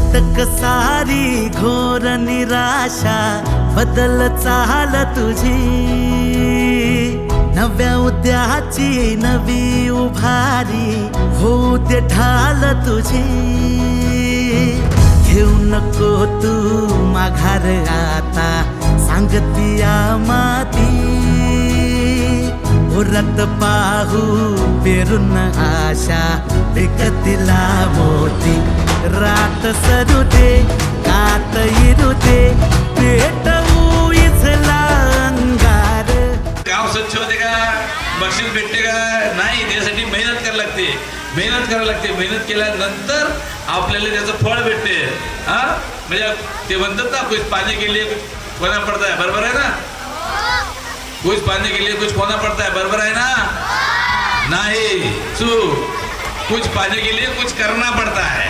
अटक सारी घोर निराशा बदल चाल तुझी, नव्या उद्याची नवी उभारी होऊ दे ढाल तुझी. घेऊ नको तू माघार आता सांगतिया माती, उरत पाहू पेरून आशा विकतिला मोती. रात सरू दे कात इरू दे पेटवू इथला अंगार. गाव स्वच्छ होते का, बक्षीस भेटते का नाही, त्यासाठी मेहनत करायला लागते, मेहनत करायला लागते. मेहनत केल्यानंतर आपल्याला त्याचं फळ भेटते. हा म्हणजे ते म्हणतात ना, कुछ पाने के लिए खोना पडता है, बरोबर आहे ना. कुछ पाने के लिए कुछ खोना पडता है, बरोबर आहे ना. नाही चूक, कुछ पाने के लिए कुछ करना पड़ता है.